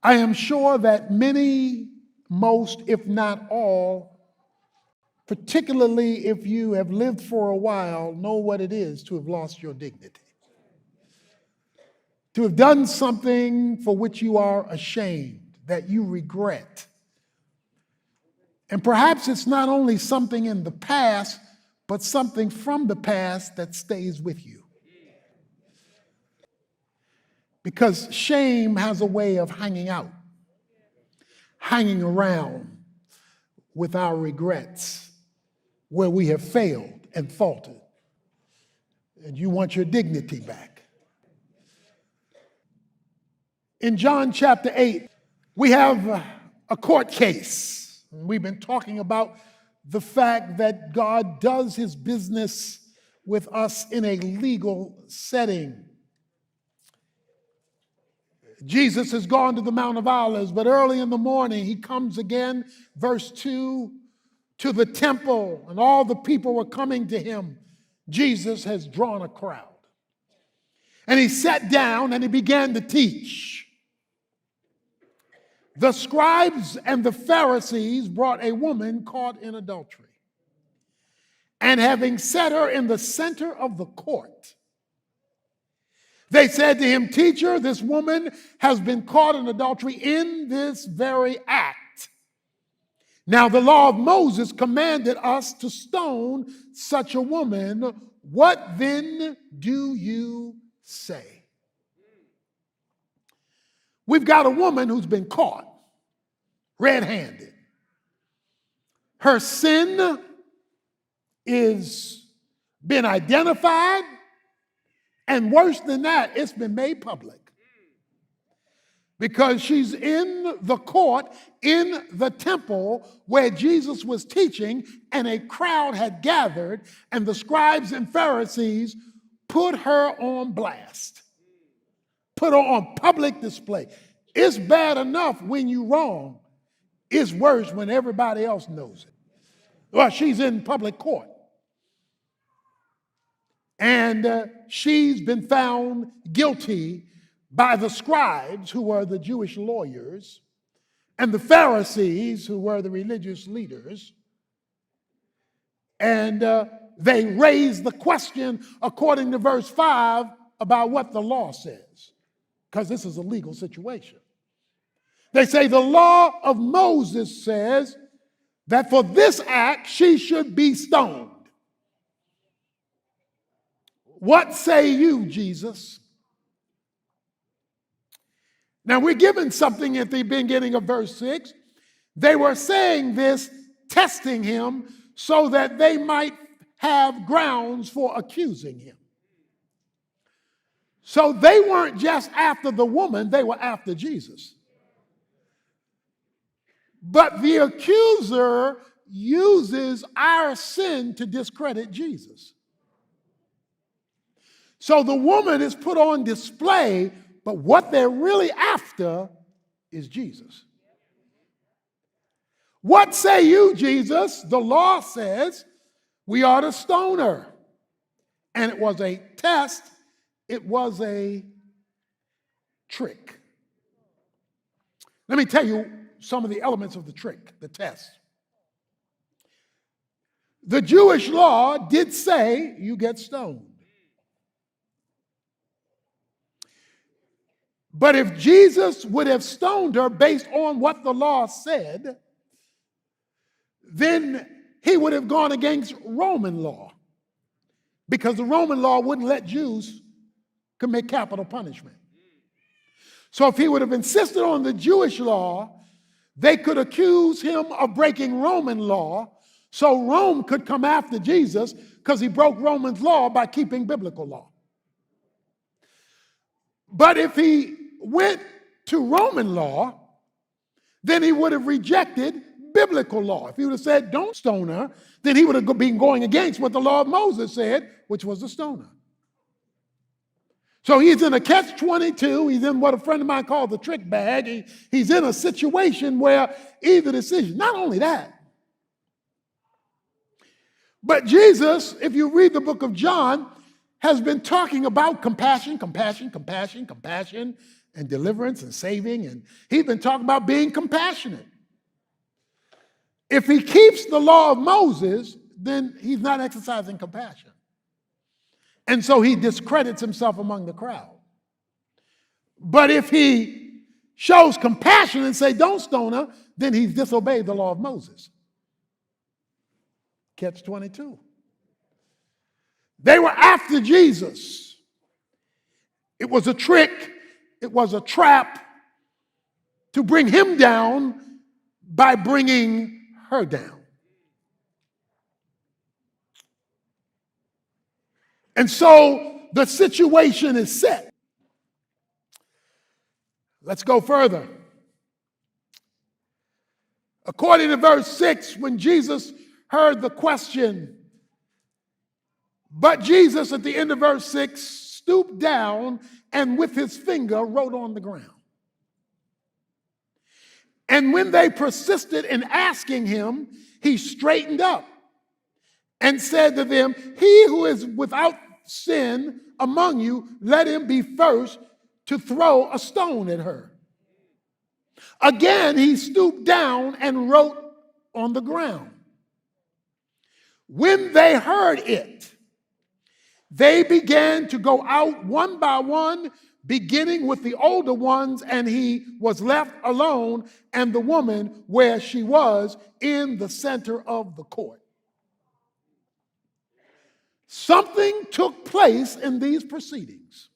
I am sure that many, most, if not all, particularly if you have lived for a while, know what it is to have lost your dignity, to have done something for which you are ashamed, that you regret. And perhaps it's not only something in the past, but something from the past that stays with you. Because shame has a way of hanging out, hanging around with our regrets, where we have failed and faltered, and you want your dignity back. In John chapter 8, we have a court case. We've been talking about the fact that God does his business with us in a legal setting. Jesus has gone to the Mount of Olives, but early in the morning he comes again, verse 2, to the temple, and all the people were coming to him. Jesus has drawn a crowd. And he sat down and he began to teach. The scribes and the Pharisees brought a woman caught in adultery. And having set her in the center of the court, they said to him, "Teacher, this woman has been caught in adultery in this very act. Now the law of Moses commanded us to stone such a woman. What then do you say?" We've got a woman who's been caught red-handed. Her sin is been identified, and worse than that, it's been made public. Because she's in the court, in the temple where Jesus was teaching, and a crowd had gathered, and the scribes and Pharisees put her on blast, put her on public display. It's bad enough when you're wrong. It's worse when everybody else knows it. Well, she's in public court. And she's been found guilty by the scribes, who were the Jewish lawyers, and the Pharisees, who were the religious leaders. And they raised the question, according to verse 5, about what the law says, because this is a legal situation. They say the law of Moses says that for this act she should be stoned. What say you, Jesus? Now we're given something at the beginning of verse 6. They were saying this, testing him, so that they might have grounds for accusing him. So they weren't just after the woman, they were after Jesus. But the accuser uses our sin to discredit Jesus. So the woman is put on display, but what they're really after is Jesus. What say you, Jesus? The law says we ought to stone her. And it was a test. It was a trick. Let me tell you some of the elements of the trick, the test. The Jewish law did say you get stoned. But if Jesus would have stoned her based on what the law said, then he would have gone against Roman law, because the Roman law wouldn't let Jews commit capital punishment. So if he would have insisted on the Jewish law, they could accuse him of breaking Roman law, so Rome could come after Jesus because he broke Roman law by keeping biblical law. But if he went to Roman law, then he would have rejected biblical law. If he would have said, don't stone her, then he would have been going against what the law of Moses said, which was to stone her. So he's in a catch-22. He's in what a friend of mine called the trick bag. He's in a situation where either decision. Not only that, but Jesus, if you read the book of John, has been talking about compassion, compassion, compassion, compassion. and deliverance and saving, and he's been talking about being compassionate. If he keeps the law of Moses, then he's not exercising compassion. And so he discredits himself among the crowd. But if he shows compassion and say, don't stone her, then he's disobeyed the law of Moses. Catch 22. They were after Jesus. It was a trick. It was a trap to bring him down by bringing her down. And so the situation is set. Let's go further. According to verse 6, when Jesus heard the question, but Jesus at the end of verse 6 stooped down and with his finger wrote on the ground. And when they persisted in asking him, he straightened up and said to them, he who is without sin among you, let him be first to throw a stone at her. Again, he stooped down and wrote on the ground. When they heard it, they began to go out one by one, beginning with the older ones, and he was left alone, and the woman where she was in the center of the court. Something took place in these proceedings.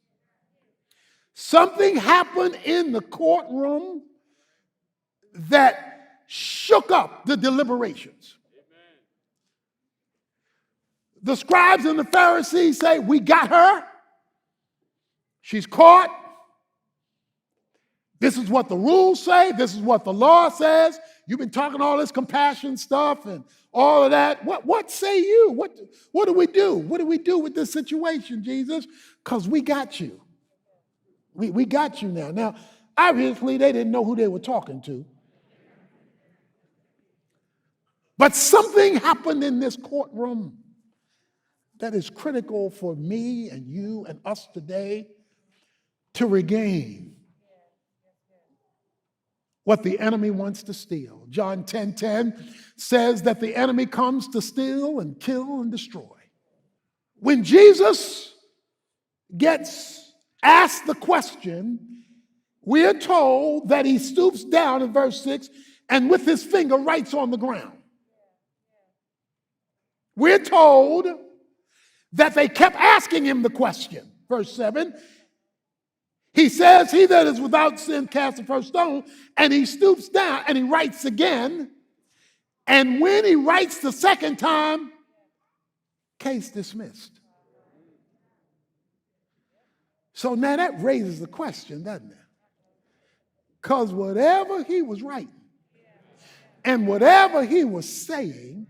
Something happened in the courtroom that shook up the deliberations. The scribes and the Pharisees say, we got her. She's caught. This is what the rules say. This is what the law says. You've been talking all this compassion stuff and all of that. What say you? What do we do? What do we do with this situation, Jesus? Because we got you. We got you now. Now, obviously, they didn't know who they were talking to. But something happened in this courtroom that is critical for me and you and us today to regain what the enemy wants to steal. John 10:10 says that the enemy comes to steal and kill and destroy. When Jesus gets asked the question, we are told that he stoops down in verse 6 and with his finger writes on the ground. We're told that they kept asking him the question. Verse 7, he says, he that is without sin cast the first stone, and he stoops down and he writes again. And when he writes the second time, case dismissed. So now that raises the question, doesn't it? Because whatever he was writing and whatever he was saying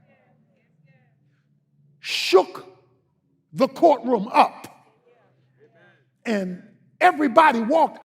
shook the courtroom up. And everybody walked